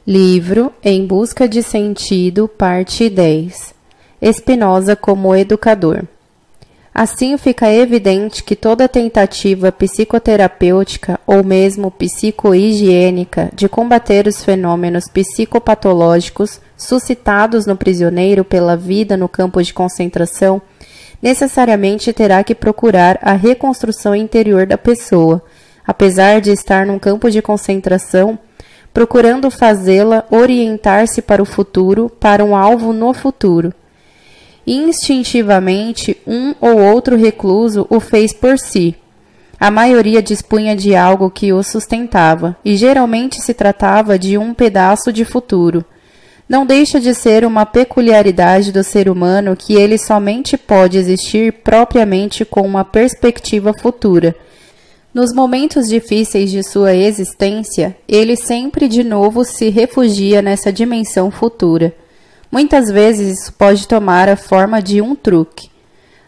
Livro Em Busca de Sentido, parte 10. Spinoza como educador. Assim fica evidente que toda tentativa psicoterapêutica ou mesmo psicohigiênica de combater os fenômenos psicopatológicos suscitados no prisioneiro pela vida no campo de concentração necessariamente terá que procurar a reconstrução interior da pessoa, apesar de estar num campo de concentração, procurando fazê-la orientar-se para o futuro, para um alvo no futuro. Instintivamente, um ou outro recluso o fez por si. A maioria dispunha de algo que o sustentava, e geralmente se tratava de um pedaço de futuro. Não deixa de ser uma peculiaridade do ser humano que ele somente pode existir propriamente com uma perspectiva futura. Nos momentos difíceis de sua existência, ele sempre de novo se refugia nessa dimensão futura. Muitas vezes isso pode tomar a forma de um truque.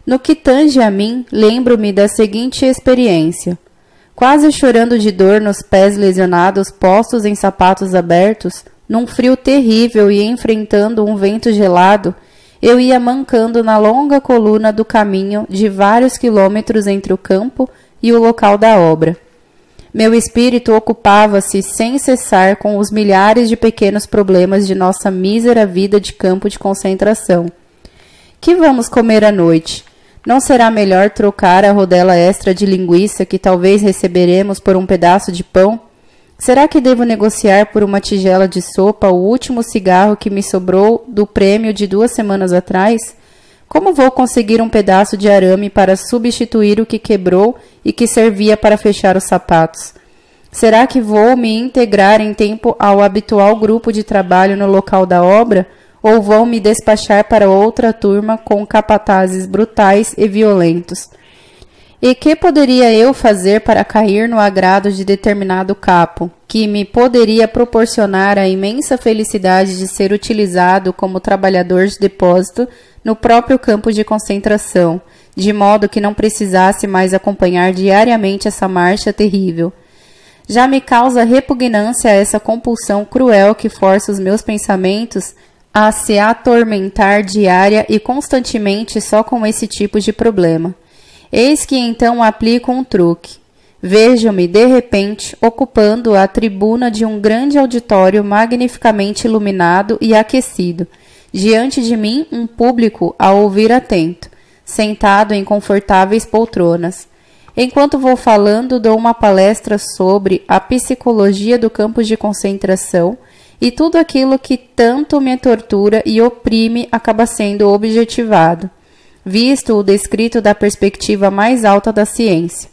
No que tange a mim, lembro-me da seguinte experiência. Quase chorando de dor nos pés lesionados postos em sapatos abertos, num frio terrível e enfrentando um vento gelado, eu ia mancando na longa coluna do caminho de vários quilômetros entre o campo e o local da obra. Meu espírito ocupava-se sem cessar com os milhares de pequenos problemas de nossa mísera vida de campo de concentração. Que vamos comer à noite? Não será melhor trocar a rodela extra de linguiça que talvez receberemos por um pedaço de pão? Será que devo negociar por uma tigela de sopa o último cigarro que me sobrou do prêmio de 2 semanas atrás? Como vou conseguir um pedaço de arame para substituir o que quebrou e que servia para fechar os sapatos? Será que vou me integrar em tempo ao habitual grupo de trabalho no local da obra, ou vou me despachar para outra turma com capatazes brutais e violentos? E que poderia eu fazer para cair no agrado de determinado capo, que me poderia proporcionar a imensa felicidade de ser utilizado como trabalhador de depósito no próprio campo de concentração, de modo que não precisasse mais acompanhar diariamente essa marcha terrível? Já me causa repugnância essa compulsão cruel que força os meus pensamentos a se atormentar diária e constantemente só com esse tipo de problema. Eis que então aplico um truque. Vejo-me, de repente, ocupando a tribuna de um grande auditório magnificamente iluminado e aquecido. Diante de mim, um público a ouvir atento, sentado em confortáveis poltronas. Enquanto vou falando, dou uma palestra sobre a psicologia do campo de concentração e tudo aquilo que tanto me tortura e oprime acaba sendo objetivado, visto o descrito da perspectiva mais alta da ciência.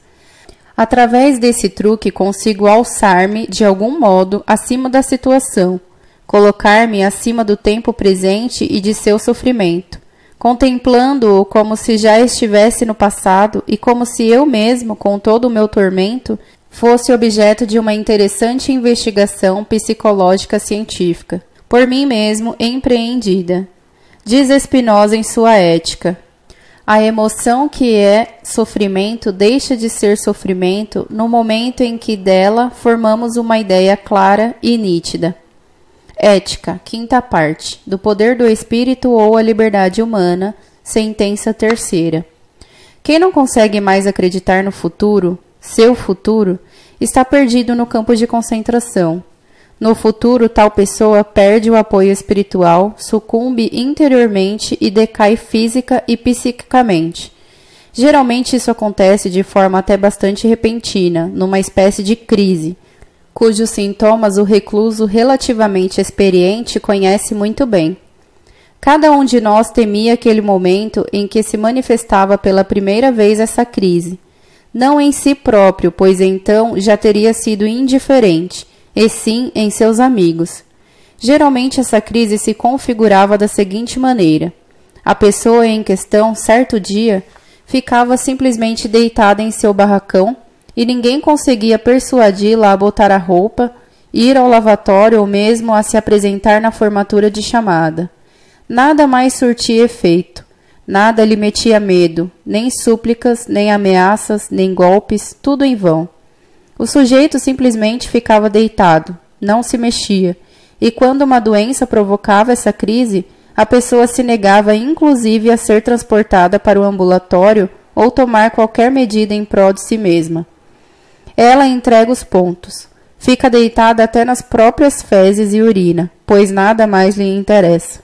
Através desse truque consigo alçar-me, de algum modo, acima da situação, colocar-me acima do tempo presente e de seu sofrimento, contemplando-o como se já estivesse no passado e como se eu mesmo, com todo o meu tormento, fosse objeto de uma interessante investigação psicológica científica, por mim mesmo empreendida. Diz Spinoza em sua Ética: a emoção que é sofrimento deixa de ser sofrimento no momento em que dela formamos uma ideia clara e nítida. Ética, 5ª parte, do poder do espírito ou a liberdade humana, sentença 3ª. Quem não consegue mais acreditar no futuro, seu futuro, está perdido no campo de concentração. No futuro, tal pessoa perde o apoio espiritual, sucumbe interiormente e decai física e psiquicamente. Geralmente isso acontece de forma até bastante repentina, numa espécie de crise, cujos sintomas o recluso relativamente experiente conhece muito bem. Cada um de nós temia aquele momento em que se manifestava pela primeira vez essa crise. Não em si próprio, pois então já teria sido indiferente, e sim em seus amigos. Geralmente essa crise se configurava da seguinte maneira. A pessoa em questão, certo dia, ficava simplesmente deitada em seu barracão e ninguém conseguia persuadi-la a botar a roupa, ir ao lavatório ou mesmo a se apresentar na formatura de chamada. Nada mais surtia efeito, nada lhe metia medo, nem súplicas, nem ameaças, nem golpes, tudo em vão. O sujeito simplesmente ficava deitado, não se mexia, e quando uma doença provocava essa crise, a pessoa se negava inclusive a ser transportada para o ambulatório ou tomar qualquer medida em prol de si mesma. Ela entrega os pontos. Fica deitada até nas próprias fezes e urina, pois nada mais lhe interessa.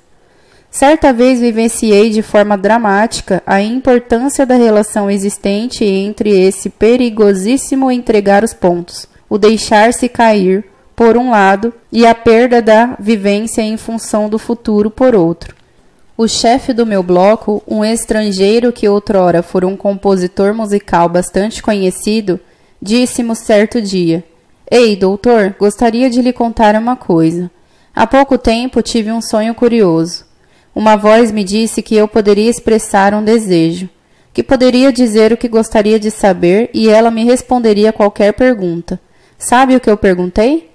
Certa vez vivenciei de forma dramática a importância da relação existente entre esse perigosíssimo entregar os pontos, o deixar-se cair, por um lado, e a perda da vivência em função do futuro, por outro. O chefe do meu bloco, um estrangeiro que outrora fora um compositor musical bastante conhecido, disse-me certo dia: "Ei, doutor, gostaria de lhe contar uma coisa. Há pouco tempo tive um sonho curioso. Uma voz me disse que eu poderia expressar um desejo, que poderia dizer o que gostaria de saber e ela me responderia qualquer pergunta. Sabe o que eu perguntei?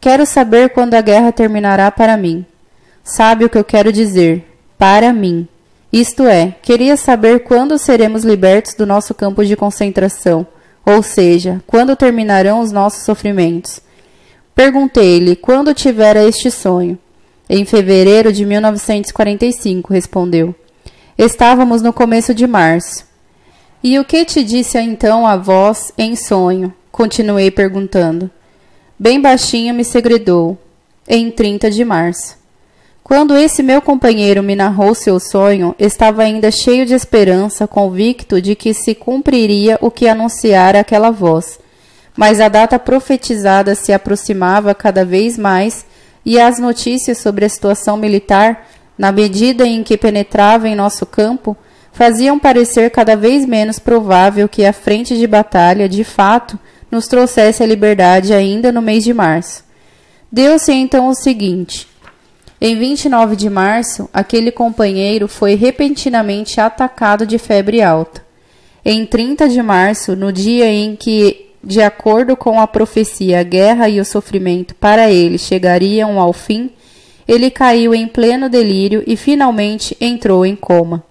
Quero saber quando a guerra terminará para mim. Sabe o que eu quero dizer? Para mim. Isto é, queria saber quando seremos libertos do nosso campo de concentração, ou seja, quando terminarão os nossos sofrimentos. Perguntei-lhe quando tivera este sonho. Em fevereiro de 1945, respondeu. Estávamos no começo de março. E o que te disse então a voz em sonho? Continuei perguntando. Bem baixinho me segredou. Em 30 de março. Quando esse meu companheiro me narrou seu sonho, estava ainda cheio de esperança, convicto de que se cumpriria o que anunciara aquela voz. Mas a data profetizada se aproximava cada vez mais e as notícias sobre a situação militar, na medida em que penetrava em nosso campo, faziam parecer cada vez menos provável que a frente de batalha, de fato, nos trouxesse a liberdade ainda no mês de março. Deu-se então o seguinte. Em 29 de março, aquele companheiro foi repentinamente atacado de febre alta. Em 30 de março, no dia em que, de acordo com a profecia, a guerra e o sofrimento para ele chegariam ao fim, ele caiu em pleno delírio e finalmente entrou em coma.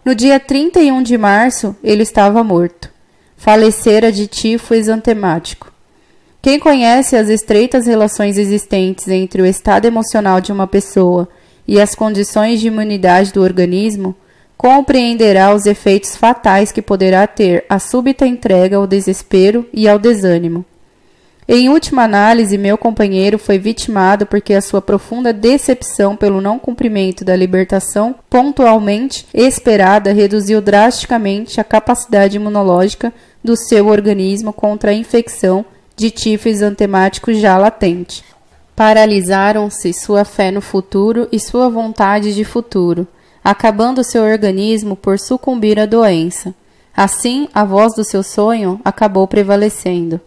No dia 31 de março, ele estava morto. Falecera de tifo exantemático. Quem conhece as estreitas relações existentes entre o estado emocional de uma pessoa e as condições de imunidade do organismo, compreenderá os efeitos fatais que poderá ter a súbita entrega ao desespero e ao desânimo. Em última análise, meu companheiro foi vitimado porque a sua profunda decepção pelo não cumprimento da libertação pontualmente esperada reduziu drasticamente a capacidade imunológica do seu organismo contra a infecção de tifo exantemático já latente. Paralisaram-se sua fé no futuro e sua vontade de futuro, acabando seu organismo por sucumbir à doença. Assim, a voz do seu sonho acabou prevalecendo.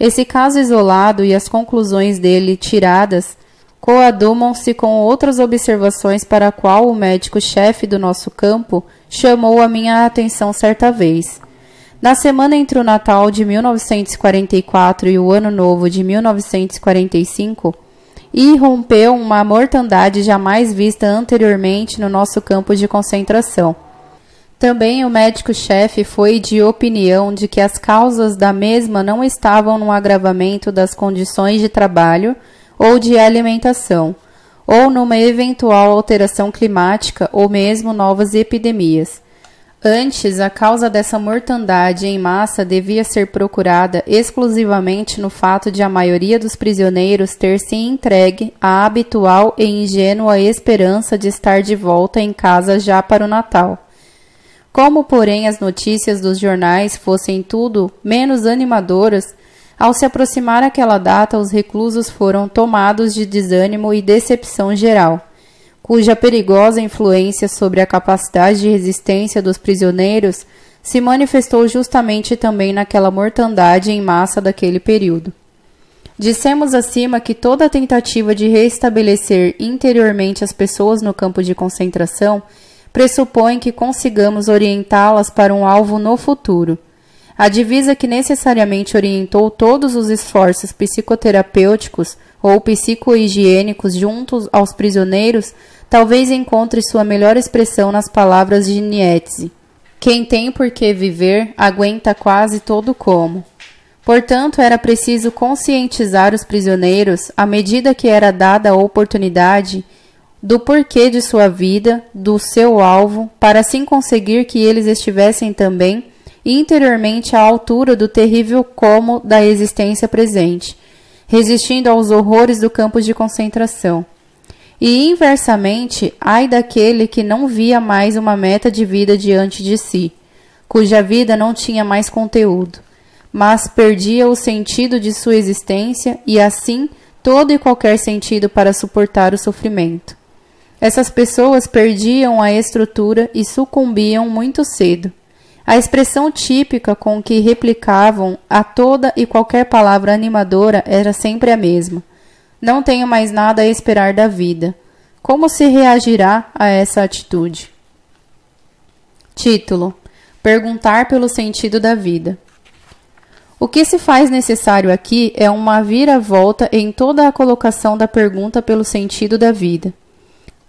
Esse caso isolado e as conclusões dele tiradas coadumam-se com outras observações para a qual o médico-chefe do nosso campo chamou a minha atenção certa vez. Na semana entre o Natal de 1944 e o Ano Novo de 1945, irrompeu uma mortandade jamais vista anteriormente no nosso campo de concentração. Também o médico-chefe foi de opinião de que as causas da mesma não estavam no agravamento das condições de trabalho ou de alimentação, ou numa eventual alteração climática ou mesmo novas epidemias. Antes, a causa dessa mortandade em massa devia ser procurada exclusivamente no fato de a maioria dos prisioneiros ter se entregue à habitual e ingênua esperança de estar de volta em casa já para o Natal. Como, porém, as notícias dos jornais fossem tudo menos animadoras, ao se aproximar aquela data, os reclusos foram tomados de desânimo e decepção geral, cuja perigosa influência sobre a capacidade de resistência dos prisioneiros se manifestou justamente também naquela mortandade em massa daquele período. Dissemos acima que toda tentativa de restabelecer interiormente as pessoas no campo de concentração pressupõe que consigamos orientá-las para um alvo no futuro. A divisa que necessariamente orientou todos os esforços psicoterapêuticos ou psicohigiênicos juntos aos prisioneiros talvez encontre sua melhor expressão nas palavras de Nietzsche. Quem tem por que viver, aguenta quase todo como. Portanto, era preciso conscientizar os prisioneiros, à medida que era dada a oportunidade, do porquê de sua vida, do seu alvo, para assim conseguir que eles estivessem também interiormente à altura do terrível como da existência presente, resistindo aos horrores do campo de concentração. E, inversamente, ai daquele que não via mais uma meta de vida diante de si, cuja vida não tinha mais conteúdo, mas perdia o sentido de sua existência e, assim, todo e qualquer sentido para suportar o sofrimento. Essas pessoas perdiam a estrutura e sucumbiam muito cedo. A expressão típica com que replicavam a toda e qualquer palavra animadora era sempre a mesma. Não tenho mais nada a esperar da vida. Como se reagirá a essa atitude? Título: Perguntar pelo sentido da vida. O que se faz necessário aqui é uma viravolta em toda a colocação da pergunta pelo sentido da vida.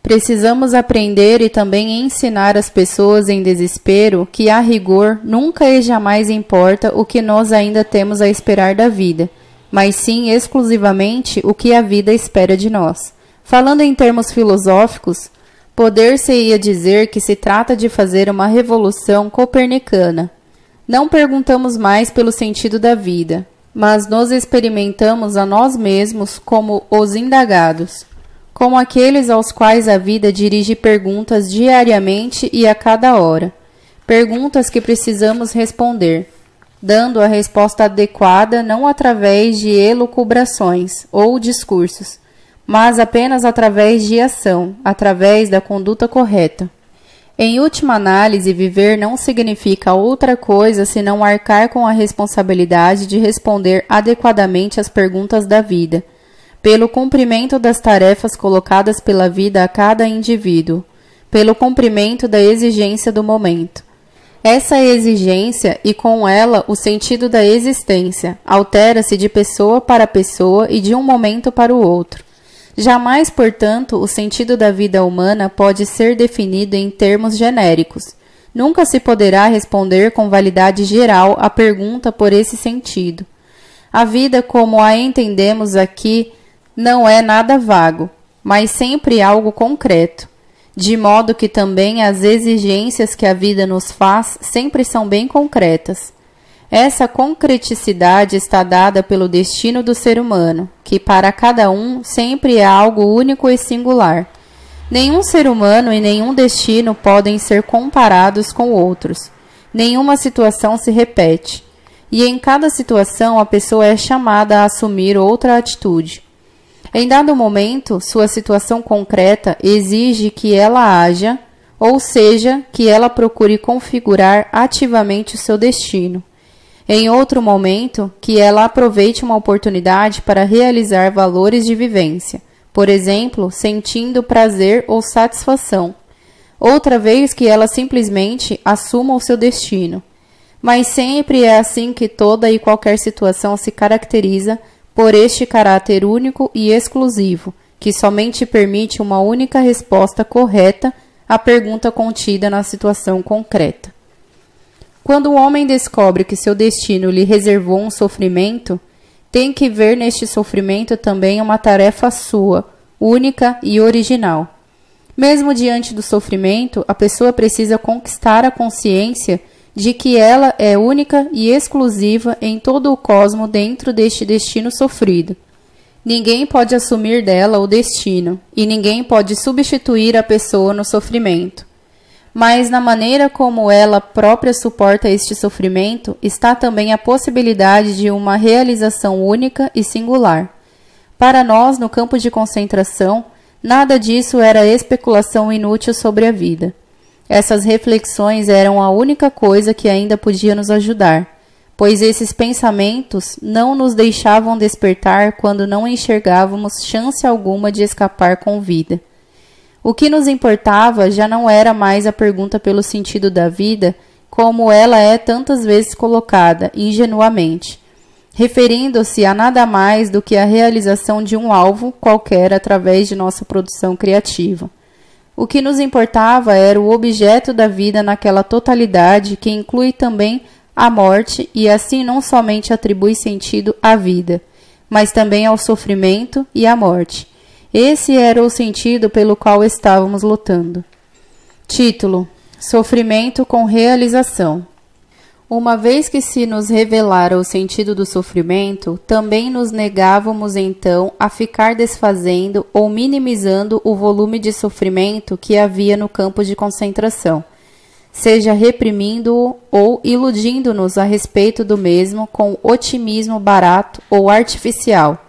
Precisamos aprender e também ensinar as pessoas em desespero que, a rigor, nunca e jamais importa o que nós ainda temos a esperar da vida, mas sim exclusivamente o que a vida espera de nós. Falando em termos filosóficos, poder-se-ia dizer que se trata de fazer uma revolução copernicana. Não perguntamos mais pelo sentido da vida, mas nos experimentamos a nós mesmos como os indagados, como aqueles aos quais a vida dirige perguntas diariamente e a cada hora, perguntas que precisamos responder, dando a resposta adequada não através de elucubrações ou discursos, mas apenas através de ação, através da conduta correta. Em última análise, viver não significa outra coisa senão arcar com a responsabilidade de responder adequadamente às perguntas da vida, pelo cumprimento das tarefas colocadas pela vida a cada indivíduo, pelo cumprimento da exigência do momento. Essa exigência, e com ela o sentido da existência, altera-se de pessoa para pessoa e de um momento para o outro. Jamais, portanto, o sentido da vida humana pode ser definido em termos genéricos. Nunca se poderá responder com validade geral à pergunta por esse sentido. A vida, como a entendemos aqui, não é nada vago, mas sempre algo concreto, de modo que também as exigências que a vida nos faz sempre são bem concretas. Essa concreticidade está dada pelo destino do ser humano, que para cada um sempre é algo único e singular. Nenhum ser humano e nenhum destino podem ser comparados com outros. Nenhuma situação se repete, e em cada situação a pessoa é chamada a assumir outra atitude. Em dado momento, sua situação concreta exige que ela haja, ou seja, que ela procure configurar ativamente o seu destino. Em outro momento, que ela aproveite uma oportunidade para realizar valores de vivência, por exemplo, sentindo prazer ou satisfação. Outra vez que ela simplesmente assuma o seu destino. Mas sempre é assim que toda e qualquer situação se caracteriza por este caráter único e exclusivo, que somente permite uma única resposta correta à pergunta contida na situação concreta. Quando o homem descobre que seu destino lhe reservou um sofrimento, tem que ver neste sofrimento também uma tarefa sua, única e original. Mesmo diante do sofrimento, a pessoa precisa conquistar a consciência de que ela é única e exclusiva em todo o cosmo dentro deste destino sofrido. Ninguém pode assumir dela o destino, e ninguém pode substituir a pessoa no sofrimento. Mas na maneira como ela própria suporta este sofrimento, está também a possibilidade de uma realização única e singular. Para nós, no campo de concentração, nada disso era especulação inútil sobre a vida. Essas reflexões eram a única coisa que ainda podia nos ajudar, pois esses pensamentos não nos deixavam despertar quando não enxergávamos chance alguma de escapar com vida. O que nos importava já não era mais a pergunta pelo sentido da vida, como ela é tantas vezes colocada, ingenuamente, referindo-se a nada mais do que a realização de um alvo qualquer através de nossa produção criativa. O que nos importava era o objeto da vida naquela totalidade que inclui também à morte e assim não somente atribui sentido à vida, mas também ao sofrimento e à morte. Esse era o sentido pelo qual estávamos lutando. Título: Sofrimento com realização. Uma vez que se nos revelara o sentido do sofrimento, também nos negávamos então a ficar desfazendo ou minimizando o volume de sofrimento que havia no campo de concentração, seja reprimindo-o ou iludindo-nos a respeito do mesmo com otimismo barato ou artificial.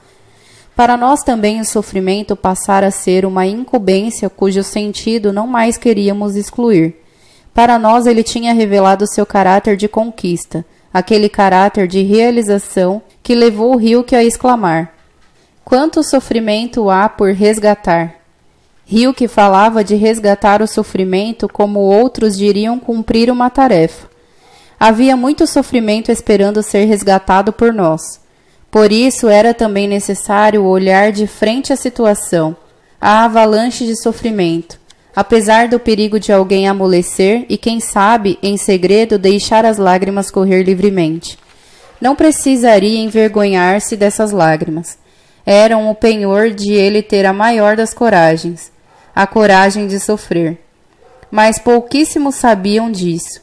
Para nós também o sofrimento passara a ser uma incumbência cujo sentido não mais queríamos excluir. Para nós ele tinha revelado seu caráter de conquista, aquele caráter de realização que levou o Rilke a exclamar: quanto sofrimento há por resgatar! Rilke falava de resgatar o sofrimento como outros diriam cumprir uma tarefa. Havia muito sofrimento esperando ser resgatado por nós. Por isso era também necessário olhar de frente à situação, à avalanche de sofrimento, apesar do perigo de alguém amolecer e, quem sabe, em segredo, deixar as lágrimas correr livremente. Não precisaria envergonhar-se dessas lágrimas. Eram o penhor de ele ter a maior das coragens, a coragem de sofrer. Mas pouquíssimos sabiam disso,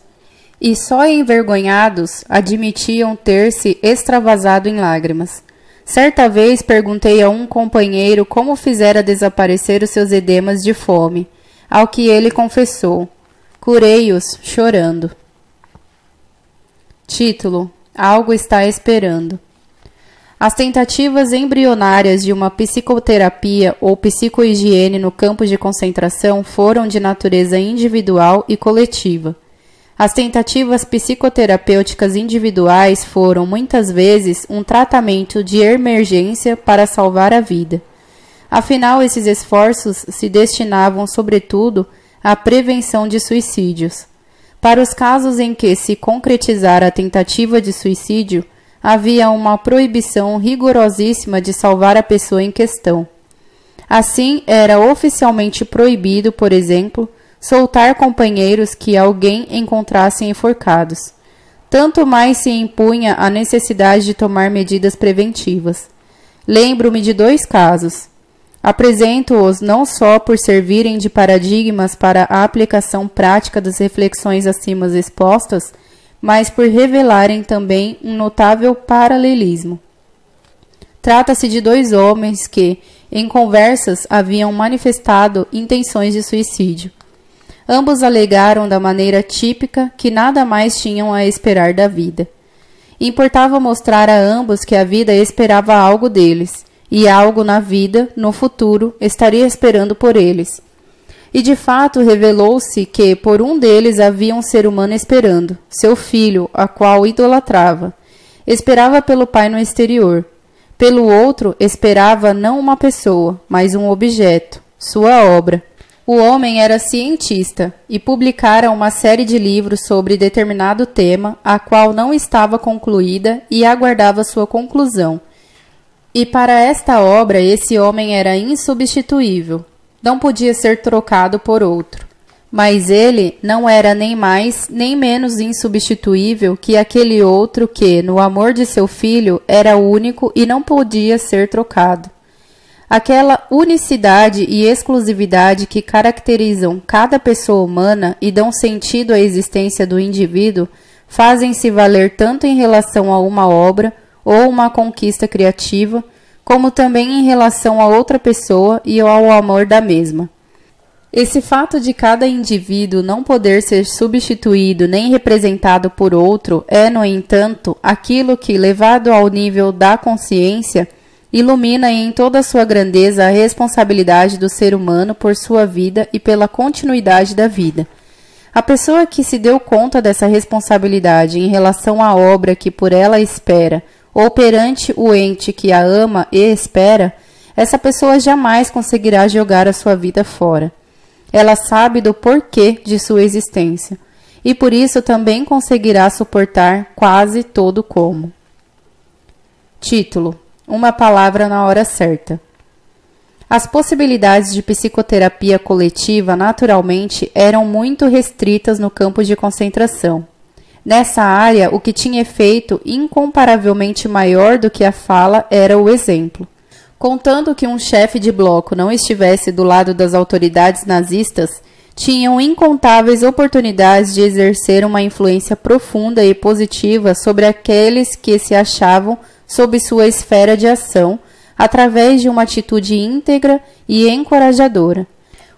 e só envergonhados admitiam ter se extravasado em lágrimas. Certa vez perguntei a um companheiro como fizera desaparecer os seus edemas de fome, ao que ele confessou: curei-os chorando. Título: Algo está esperando. As tentativas embrionárias de uma psicoterapia ou psicohigiene no campo de concentração foram de natureza individual e coletiva. As tentativas psicoterapêuticas individuais foram, muitas vezes, um tratamento de emergência para salvar a vida. Afinal, esses esforços se destinavam, sobretudo, à prevenção de suicídios. Para os casos em que se concretizara a tentativa de suicídio, havia uma proibição rigorosíssima de salvar a pessoa em questão. Assim, era oficialmente proibido, por exemplo, soltar companheiros que alguém encontrasse enforcados. Tanto mais se impunha a necessidade de tomar medidas preventivas. Lembro-me de 2 casos. Apresento-os não só por servirem de paradigmas para a aplicação prática das reflexões acima expostas, mas por revelarem também um notável paralelismo. Trata-se de 2 homens que, em conversas, haviam manifestado intenções de suicídio. Ambos alegaram da maneira típica que nada mais tinham a esperar da vida. Importava mostrar a ambos que a vida esperava algo deles, e algo na vida, no futuro, estaria esperando por eles. E de fato revelou-se que por um deles havia um ser humano esperando, seu filho, a qual idolatrava. Esperava pelo pai no exterior. Pelo outro, esperava não uma pessoa, mas um objeto, sua obra. O homem era cientista e publicara uma série de livros sobre determinado tema, a qual não estava concluída e aguardava sua conclusão. E para esta obra esse homem era insubstituível. Não podia ser trocado por outro. Mas ele não era nem mais nem menos insubstituível que aquele outro que, no amor de seu filho, era único e não podia ser trocado. Aquela unicidade e exclusividade que caracterizam cada pessoa humana e dão sentido à existência do indivíduo fazem-se valer tanto em relação a uma obra ou uma conquista criativa, como também em relação a outra pessoa e ao amor da mesma. Esse fato de cada indivíduo não poder ser substituído nem representado por outro é, no entanto, aquilo que, levado ao nível da consciência, ilumina em toda a sua grandeza a responsabilidade do ser humano por sua vida e pela continuidade da vida. A pessoa que se deu conta dessa responsabilidade em relação à obra que por ela espera, ou perante o ente que a ama e espera, essa pessoa jamais conseguirá jogar a sua vida fora. Ela sabe do porquê de sua existência, e por isso também conseguirá suportar quase todo o como. Título: Uma palavra na hora certa. As possibilidades de psicoterapia coletiva, naturalmente, eram muito restritas no campo de concentração. Nessa área, o que tinha efeito incomparavelmente maior do que a fala era o exemplo. Contando que um chefe de bloco não estivesse do lado das autoridades nazistas, tinham incontáveis oportunidades de exercer uma influência profunda e positiva sobre aqueles que se achavam sob sua esfera de ação, através de uma atitude íntegra e encorajadora.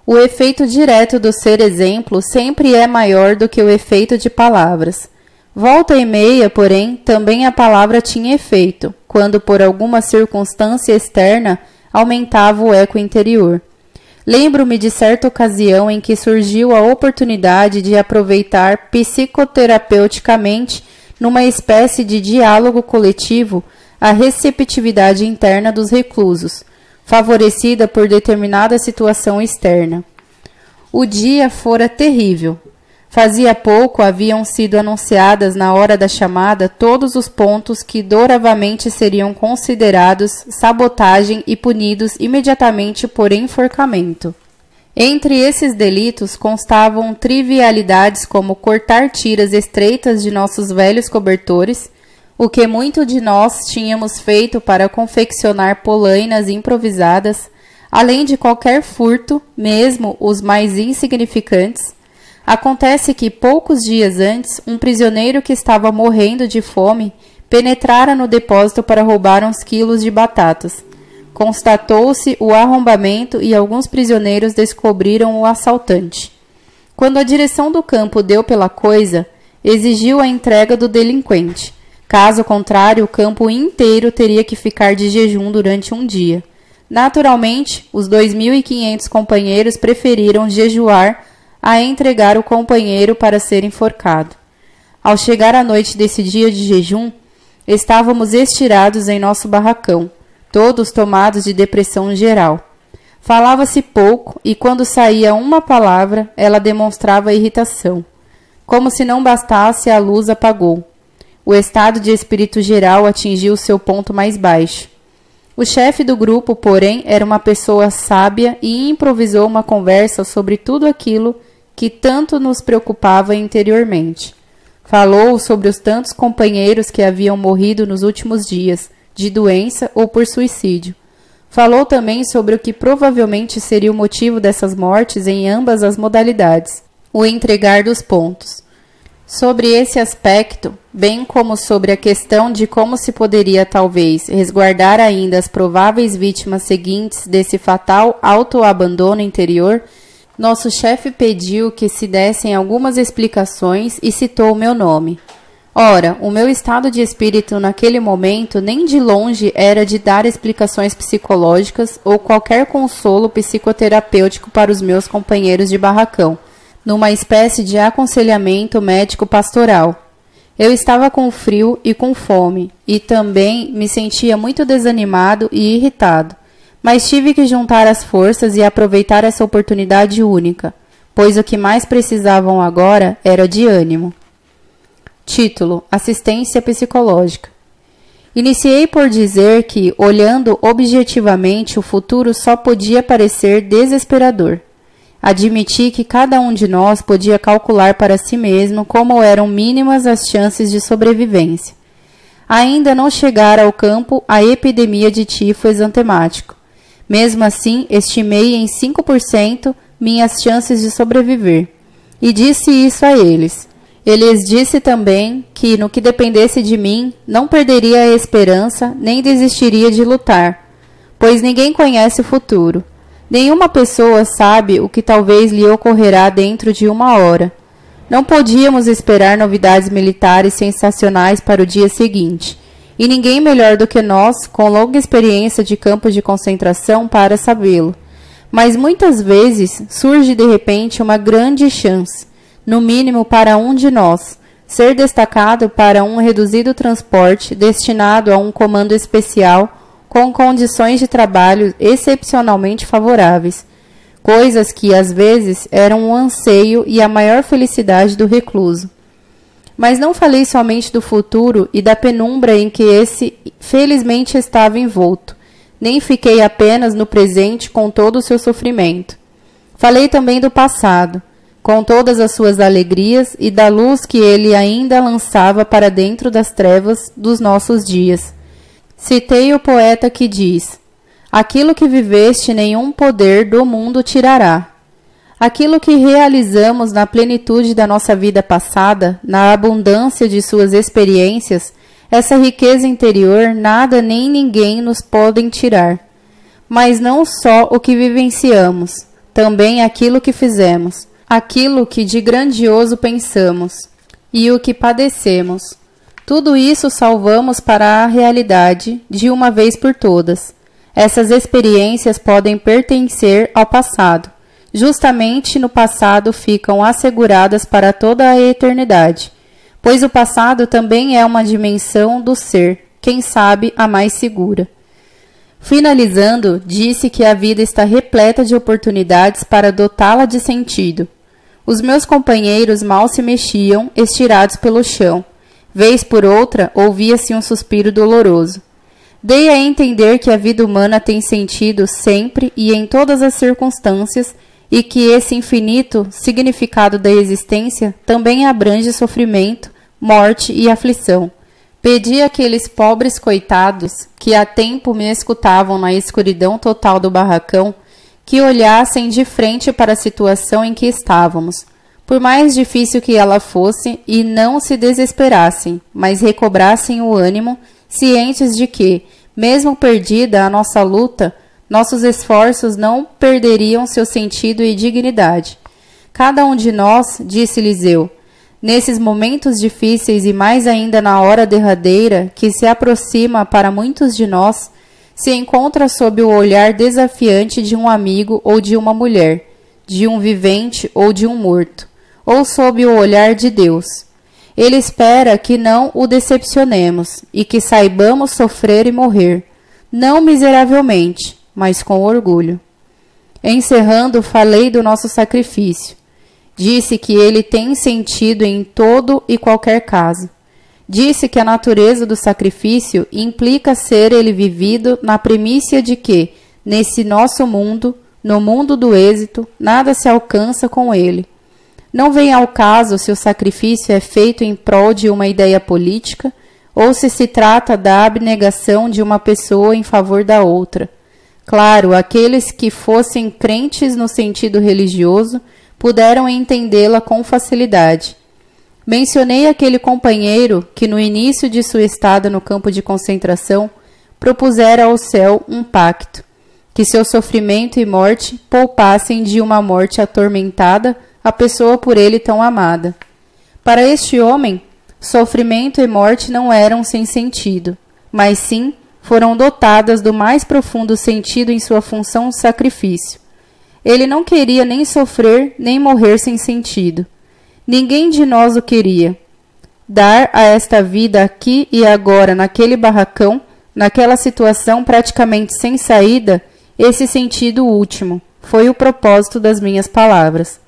O efeito direto do ser exemplo sempre é maior do que o efeito de palavras. Volta e meia, porém, também a palavra tinha efeito, quando por alguma circunstância externa aumentava o eco interior. Lembro-me de certa ocasião em que surgiu a oportunidade de aproveitar psicoterapeuticamente, numa espécie de diálogo coletivo, a receptividade interna dos reclusos, favorecida por determinada situação externa. O dia fora terrível. Fazia pouco haviam sido anunciadas na hora da chamada todos os pontos que doravamente seriam considerados sabotagem e punidos imediatamente por enforcamento. Entre esses delitos constavam trivialidades como cortar tiras estreitas de nossos velhos cobertores, o que muito de nós tínhamos feito para confeccionar polainas improvisadas, além de qualquer furto, mesmo os mais insignificantes. Acontece que, poucos dias antes, um prisioneiro que estava morrendo de fome penetrara no depósito para roubar uns quilos de batatas. Constatou-se o arrombamento e alguns prisioneiros descobriram o assaltante. Quando a direção do campo deu pela coisa, exigiu a entrega do delinquente. Caso contrário, o campo inteiro teria que ficar de jejum durante um dia. Naturalmente, os 2.500 companheiros preferiram jejuar a entregar o companheiro para ser enforcado. Ao chegar à noite desse dia de jejum, estávamos estirados em nosso barracão, todos tomados de depressão geral. Falava-se pouco e, quando saía uma palavra, ela demonstrava irritação. Como se não bastasse, a luz apagou. O estado de espírito geral atingiu seu ponto mais baixo. O chefe do grupo, porém, era uma pessoa sábia e improvisou uma conversa sobre tudo aquilo que tanto nos preocupava interiormente. Falou sobre os tantos companheiros que haviam morrido nos últimos dias, de doença ou por suicídio. Falou também sobre o que provavelmente seria o motivo dessas mortes em ambas as modalidades, o entregar dos pontos. Sobre esse aspecto, bem como sobre a questão de como se poderia talvez resguardar ainda as prováveis vítimas seguintes desse fatal autoabandono interior, nosso chefe pediu que se dessem algumas explicações e citou o meu nome. Ora, o meu estado de espírito naquele momento nem de longe era de dar explicações psicológicas ou qualquer consolo psicoterapêutico para os meus companheiros de barracão, numa espécie de aconselhamento médico-pastoral. Eu estava com frio e com fome, e também me sentia muito desanimado e irritado, mas tive que juntar as forças e aproveitar essa oportunidade única, pois o que mais precisavam agora era de ânimo. Título: Assistência Psicológica. Iniciei por dizer que, olhando objetivamente, o futuro só podia parecer desesperador. Admiti que cada um de nós podia calcular para si mesmo como eram mínimas as chances de sobrevivência. Ainda não chegara ao campo a epidemia de tifo exantemático. Mesmo assim, estimei em 5% minhas chances de sobreviver. E disse isso a eles. Lhes disse também que, no que dependesse de mim, não perderia a esperança nem desistiria de lutar, pois ninguém conhece o futuro. Nenhuma pessoa sabe o que talvez lhe ocorrerá dentro de uma hora. Não podíamos esperar novidades militares sensacionais para o dia seguinte, e ninguém melhor do que nós, com longa experiência de campos de concentração, para sabê-lo. Mas muitas vezes surge de repente uma grande chance, no mínimo para um de nós, ser destacado para um reduzido transporte destinado a um comando especial com condições de trabalho excepcionalmente favoráveis, coisas que às vezes eram um anseio e a maior felicidade do recluso. Mas não falei somente do futuro e da penumbra em que esse felizmente estava envolto, nem fiquei apenas no presente com todo o seu sofrimento. Falei também do passado. com todas as suas alegrias e da luz que ele ainda lançava para dentro das trevas dos nossos dias. Citei o poeta que diz: aquilo que viveste nenhum poder do mundo tirará. Aquilo que realizamos na plenitude da nossa vida passada, na abundância de suas experiências, essa riqueza interior nada nem ninguém nos podem tirar. Mas não só o que vivenciamos, também aquilo que fizemos, aquilo que de grandioso pensamos e o que padecemos. Tudo isso salvamos para a realidade de uma vez por todas. Essas experiências podem pertencer ao passado. Justamente no passado ficam asseguradas para toda a eternidade, pois o passado também é uma dimensão do ser, quem sabe a mais segura. Finalizando, disse que a vida está repleta de oportunidades para dotá-la de sentido. Os meus companheiros mal se mexiam, estirados pelo chão. Vez por outra, ouvia-se um suspiro doloroso. Dei a entender que a vida humana tem sentido sempre e em todas as circunstâncias, e que esse infinito significado da existência também abrange sofrimento, morte e aflição. Pedi àqueles pobres coitados, que há tempo me escutavam na escuridão total do barracão, que olhassem de frente para a situação em que estávamos, por mais difícil que ela fosse, e não se desesperassem, mas recobrassem o ânimo, cientes de que, mesmo perdida a nossa luta, nossos esforços não perderiam seu sentido e dignidade. Cada um de nós, disse-lhes eu, nesses momentos difíceis e mais ainda na hora derradeira que se aproxima para muitos de nós, se encontra sob o olhar desafiante de um amigo ou de uma mulher, de um vivente ou de um morto, ou sob o olhar de Deus. Ele espera que não o decepcionemos e que saibamos sofrer e morrer, não miseravelmente, mas com orgulho. Encerrando, falei do nosso sacrifício. Disse que ele tem sentido em todo e qualquer caso. Disse que a natureza do sacrifício implica ser ele vivido na primícia de que, nesse nosso mundo, no mundo do êxito, nada se alcança com ele. Não vem ao caso se o sacrifício é feito em prol de uma ideia política ou se trata da abnegação de uma pessoa em favor da outra. Claro, aqueles que fossem crentes no sentido religioso puderam entendê-la com facilidade. Mencionei aquele companheiro que, no início de sua estada no campo de concentração, propusera ao céu um pacto, que seu sofrimento e morte poupassem de uma morte atormentada a pessoa por ele tão amada. Para este homem, sofrimento e morte não eram sem sentido, mas sim foram dotadas do mais profundo sentido em sua função de sacrifício. Ele não queria nem sofrer, nem morrer sem sentido. Ninguém de nós o queria. Dar a esta vida aqui e agora, naquele barracão, naquela situação praticamente sem saída, esse sentido último, foi o propósito das minhas palavras.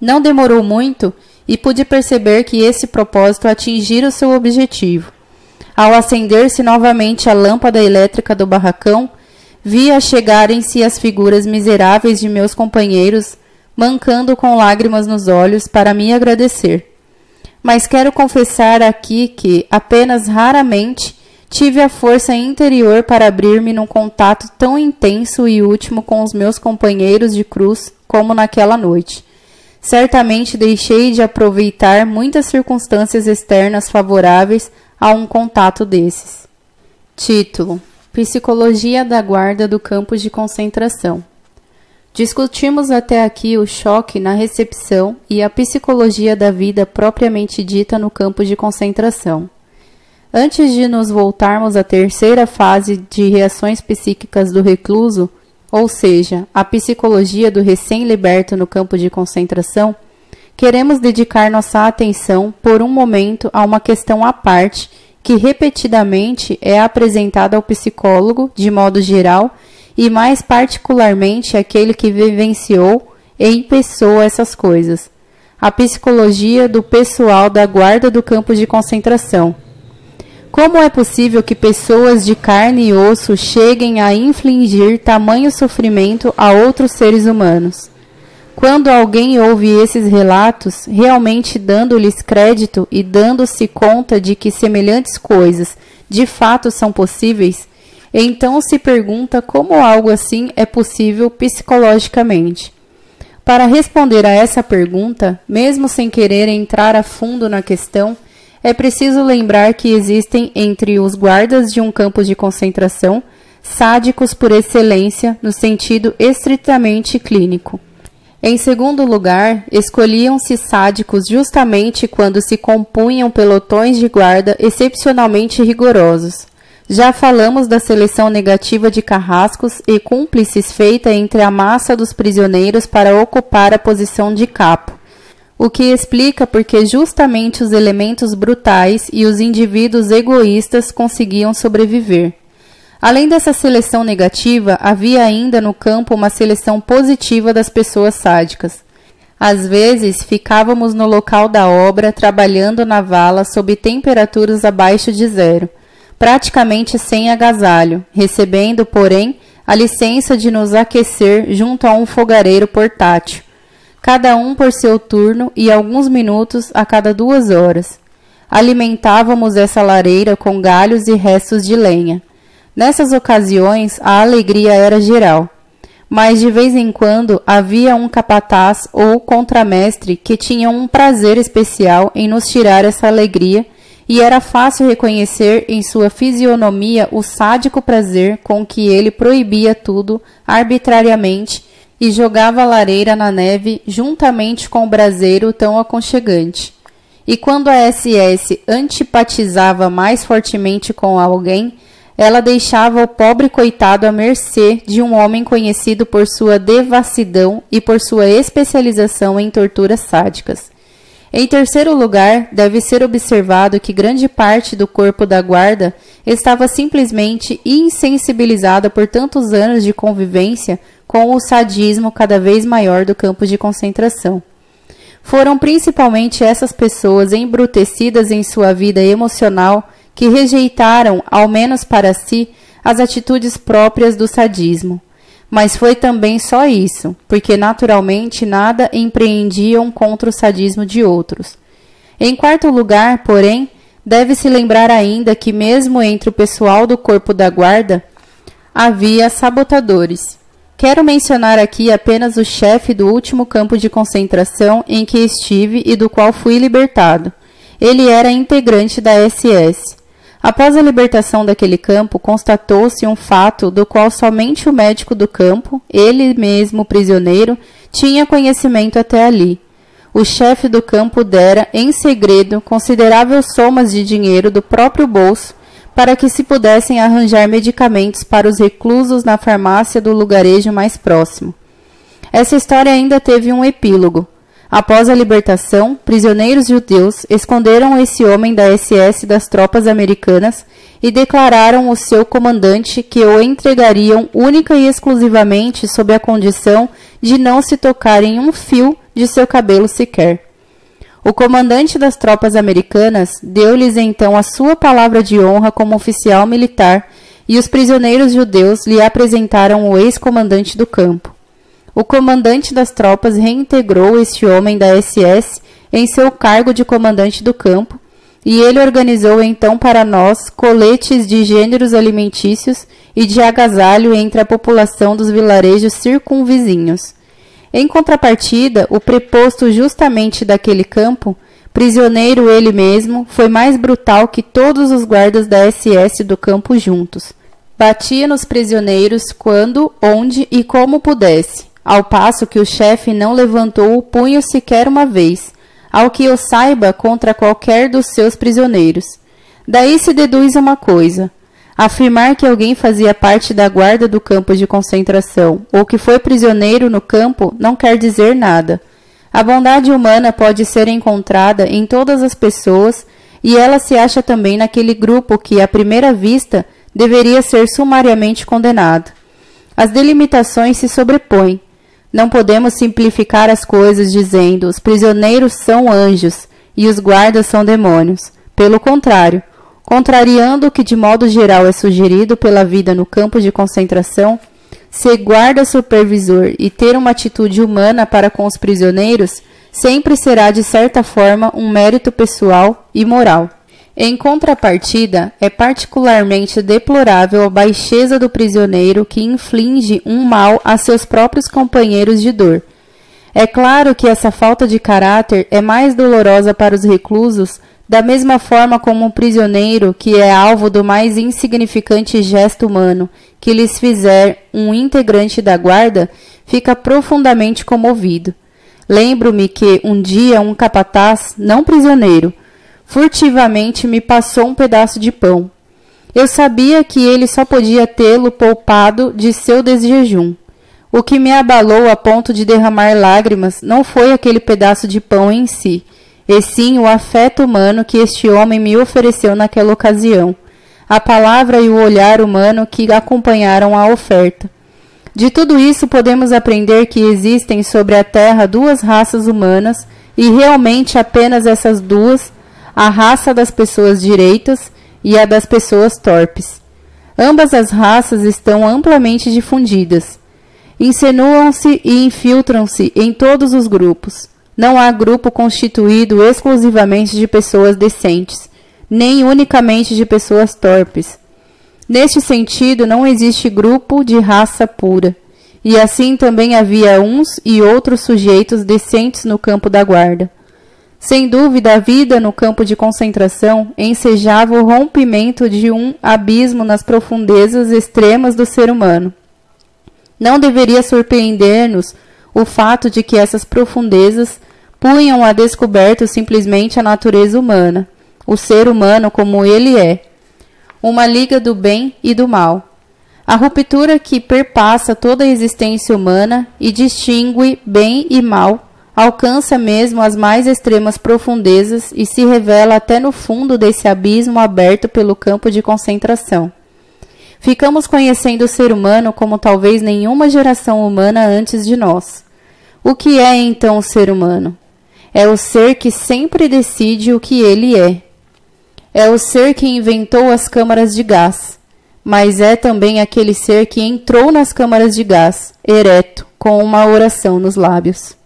Não demorou muito e pude perceber que esse propósito atingira o seu objetivo. Ao acender-se novamente a lâmpada elétrica do barracão, vi achegarem-se as figuras miseráveis de meus companheiros, mancando com lágrimas nos olhos para me agradecer. Mas quero confessar aqui que, apenas raramente, tive a força interior para abrir-me num contato tão intenso e último com os meus companheiros de cruz como naquela noite. Certamente deixei de aproveitar muitas circunstâncias externas favoráveis a um contato desses. Título: Psicologia da guarda do campo de concentração. Discutimos até aqui o choque na recepção e a psicologia da vida propriamente dita no campo de concentração. Antes de nos voltarmos à terceira fase de reações psíquicas do recluso, ou seja, a psicologia do recém-liberto no campo de concentração, queremos dedicar nossa atenção por um momento a uma questão à parte que repetidamente é apresentada ao psicólogo, de modo geral, e mais particularmente àquele que vivenciou em pessoa essas coisas. A psicologia do pessoal da guarda do campo de concentração. Como é possível que pessoas de carne e osso cheguem a infligir tamanho sofrimento a outros seres humanos? Quando alguém ouve esses relatos, realmente dando-lhes crédito e dando-se conta de que semelhantes coisas de fato são possíveis, então se pergunta como algo assim é possível psicologicamente. Para responder a essa pergunta, mesmo sem querer entrar a fundo na questão, é preciso lembrar que existem entre os guardas de um campo de concentração sádicos por excelência no sentido estritamente clínico. Em segundo lugar, escolhiam-se sádicos justamente quando se compunham pelotões de guarda excepcionalmente rigorosos. Já falamos da seleção negativa de carrascos e cúmplices feita entre a massa dos prisioneiros para ocupar a posição de capo, o que explica porque justamente os elementos brutais e os indivíduos egoístas conseguiam sobreviver. Além dessa seleção negativa, havia ainda no campo uma seleção positiva das pessoas sádicas. Às vezes, ficávamos no local da obra trabalhando na vala sob temperaturas abaixo de zero, praticamente sem agasalho, recebendo, porém, a licença de nos aquecer junto a um fogareiro portátil, cada um por seu turno e alguns minutos a cada 2 horas. Alimentávamos essa lareira com galhos e restos de lenha. Nessas ocasiões, a alegria era geral, mas de vez em quando havia um capataz ou contramestre que tinha um prazer especial em nos tirar essa alegria, e era fácil reconhecer em sua fisionomia o sádico prazer com que ele proibia tudo arbitrariamente e jogava a lareira na neve juntamente com o braseiro tão aconchegante. E quando a SS antipatizava mais fortemente com alguém, ela deixava o pobre coitado à mercê de um homem conhecido por sua devassidão e por sua especialização em torturas sádicas. Em terceiro lugar, deve ser observado que grande parte do corpo da guarda estava simplesmente insensibilizada por tantos anos de convivência com o sadismo cada vez maior do campo de concentração. Foram principalmente essas pessoas embrutecidas em sua vida emocional que rejeitaram, ao menos para si, as atitudes próprias do sadismo. Mas foi também só isso, porque naturalmente nada empreendiam contra o sadismo de outros. Em quarto lugar, porém, deve-se lembrar ainda que mesmo entre o pessoal do corpo da guarda havia sabotadores. Quero mencionar aqui apenas o chefe do último campo de concentração em que estive e do qual fui libertado. Ele era integrante da SS. Após a libertação daquele campo, constatou-se um fato do qual somente o médico do campo, ele mesmo prisioneiro, tinha conhecimento até ali. O chefe do campo dera, em segredo, consideráveis somas de dinheiro do próprio bolso para que se pudessem arranjar medicamentos para os reclusos na farmácia do lugarejo mais próximo. Essa história ainda teve um epílogo. Após a libertação, prisioneiros judeus esconderam esse homem da SS das tropas americanas e declararam ao seu comandante que o entregariam única e exclusivamente sob a condição de não se tocar em um fio de seu cabelo sequer. O comandante das tropas americanas deu-lhes então a sua palavra de honra como oficial militar e os prisioneiros judeus lhe apresentaram o ex-comandante do campo. O comandante das tropas reintegrou este homem da SS em seu cargo de comandante do campo, e ele organizou então para nós coletes de gêneros alimentícios e de agasalho entre a população dos vilarejos circunvizinhos. Em contrapartida, o preposto justamente daquele campo, prisioneiro ele mesmo, foi mais brutal que todos os guardas da SS do campo juntos. Batia nos prisioneiros quando, onde e como pudesse, ao passo que o chefe não levantou o punho sequer uma vez, ao que eu saiba, contra qualquer dos seus prisioneiros. Daí se deduz uma coisa: afirmar que alguém fazia parte da guarda do campo de concentração ou que foi prisioneiro no campo não quer dizer nada. A bondade humana pode ser encontrada em todas as pessoas e ela se acha também naquele grupo que, à primeira vista, deveria ser sumariamente condenado. As delimitações se sobrepõem. Não podemos simplificar as coisas dizendo os prisioneiros são anjos e os guardas são demônios. Pelo contrário, contrariando o que de modo geral é sugerido pela vida no campo de concentração, ser guarda supervisor e ter uma atitude humana para com os prisioneiros, sempre será de certa forma um mérito pessoal e moral. Em contrapartida, é particularmente deplorável a baixeza do prisioneiro que inflige um mal a seus próprios companheiros de dor. É claro que essa falta de caráter é mais dolorosa para os reclusos, da mesma forma como um prisioneiro que é alvo do mais insignificante gesto humano que lhes fizer um integrante da guarda, fica profundamente comovido. Lembro-me que um dia um capataz, não prisioneiro, furtivamente me passou um pedaço de pão. Eu sabia que ele só podia tê-lo poupado de seu desjejum. O que me abalou a ponto de derramar lágrimas não foi aquele pedaço de pão em si, e sim o afeto humano que este homem me ofereceu naquela ocasião, a palavra e o olhar humano que acompanharam a oferta. De tudo isso podemos aprender que existem sobre a Terra duas raças humanas, e realmente apenas essas duas, a raça das pessoas direitas e a das pessoas torpes. Ambas as raças estão amplamente difundidas. Insinuam-se e infiltram-se em todos os grupos. Não há grupo constituído exclusivamente de pessoas decentes, nem unicamente de pessoas torpes. Neste sentido, não existe grupo de raça pura, e assim também havia uns e outros sujeitos decentes no campo da guarda. Sem dúvida, a vida no campo de concentração ensejava o rompimento de um abismo nas profundezas extremas do ser humano. Não deveria surpreender-nos o fato de que essas profundezas punham a descoberto simplesmente a natureza humana, o ser humano como ele é, uma liga do bem e do mal. A ruptura que perpassa toda a existência humana e distingue bem e mal, alcança mesmo as mais extremas profundezas e se revela até no fundo desse abismo aberto pelo campo de concentração. Ficamos conhecendo o ser humano como talvez nenhuma geração humana antes de nós. O que é então o ser humano? É o ser que sempre decide o que ele é. É o ser que inventou as câmaras de gás, mas é também aquele ser que entrou nas câmaras de gás, ereto, com uma oração nos lábios.